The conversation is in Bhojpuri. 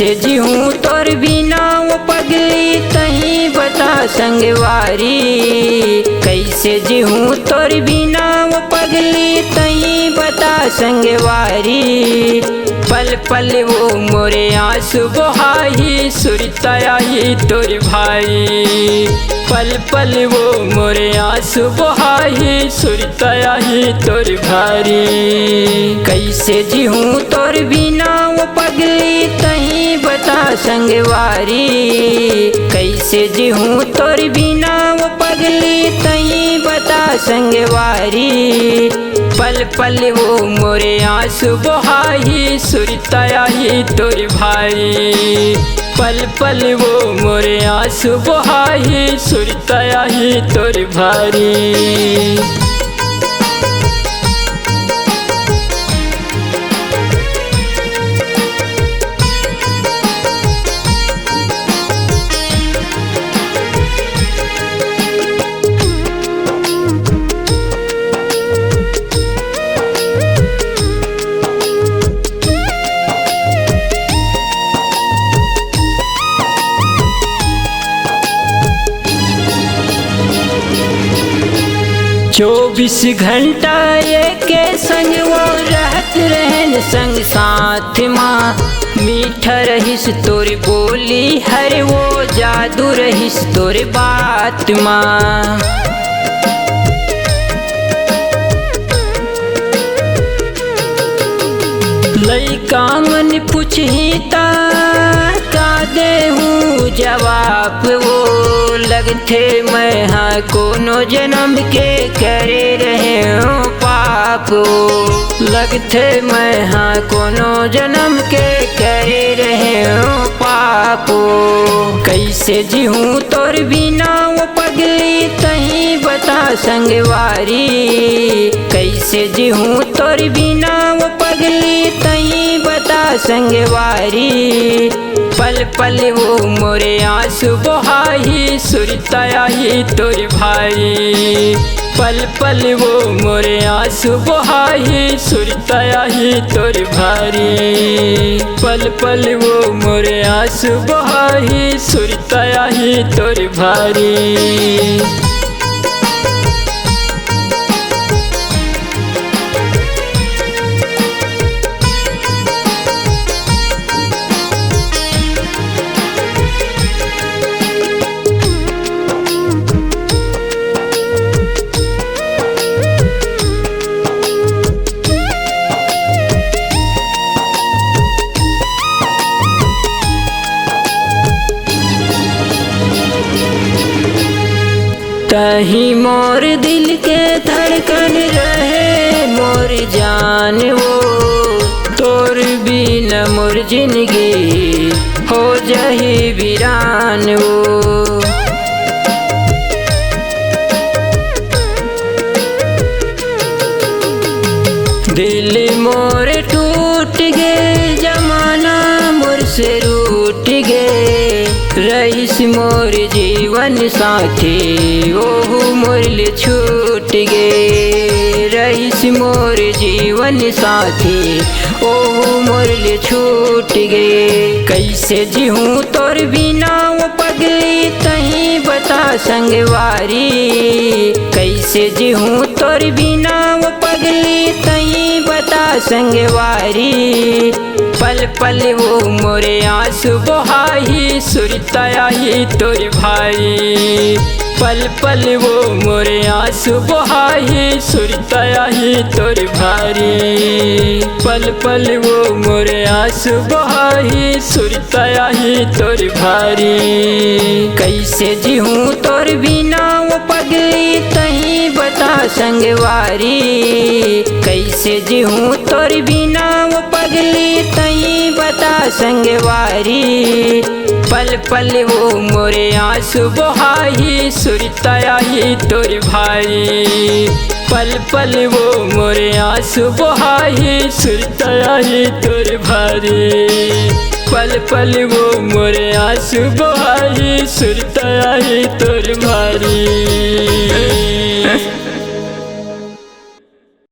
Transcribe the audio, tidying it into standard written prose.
कैसे जीऊँ तोर बिना वो पगली तही बता संगवारी। कैसे जीऊँ तोर बिना वो पगली तही बता संगवारी। पल पल वो मोरे आंसू बहाई सुरताया ही तोर भाई। पल पल वो मोरे आंसू बहाई सुरताया ही तोर भारी। कैसे जीऊँ तोर बिना वो पगली तही बता संगवारी। कैसे जीऊँ तोर बिना वो पगली तही बता संगवारी। पल पल वो मोरे आंसू बहाई सुरताया ही तोर भाई। पल पल वो मोरे आंसू बहाई सुरताया ही तोर भारी। चौबीस घंटा एक संग वो रहत रहन संग साथ माँ। मीठा रहिस तोर बोली हर वो जादू रहिस तोर बात माँ। लइका मन पूछही ता का देहूँ जवाब। वो लगथे मैं हाँ कोनो जन्म के करे रहे हूँ पाप। लगथे मैं हाँ कोनो जन्म के करे रहे हूँ पाप। कैसे जीऊँ तोर बिना वो पगली तही बता संगवारी। कैसे जीऊँ तोर बिना वो पगली तही बता संगवारी। पल पल वो मोरे आंसू बहाई सुरताया ही तोर भाई। पल पल वो मोरे आंसू बहाई सुरताया ही तोर भारी। पल पल वो मोरे आंसू बहाई सुरताया ही तोर भारी। तही मोर दिल के धड़कन रहे मोर जान वो। तोर बिना मोर जिंदगी हो जाही वीरान वो। दिल मोर टूट गए जमाना मोर से रूठ गए। रईस मोर जीवन साथी ओहु मोर ले छूट गए। रईस मोर जीवन साथी ओहु मोर ले छूट गए। कैसे जीऊँ तोर बिना वो पगली तही बता संगवारी। कैसे जीऊँ तोर बिना वो पगली तही बता संगवारी। पल पल वो मोरे आंसू बहाई सुरताया ही तोर भाई। पल पल वो मोरे आंसू बहाई सुरताया ही तोर भारी। पल पल वो मोरे आंसू बहाई सुरताया ही तोर भारी। कैसे जीऊँ तोर बिना वो पगली तही बता संगवारी। कैसे जीऊँ तोर बिना वो पगली तही बता संगवारी। पल पल वो मोरे आंसू बहाई सुरताया ही तोर भाई। पल पल वो मोरे आंसू बहाई सुरताया ही तोर भारी। पल पल वो मोरे आंसू बहाई सुरताया ही तोर भारी।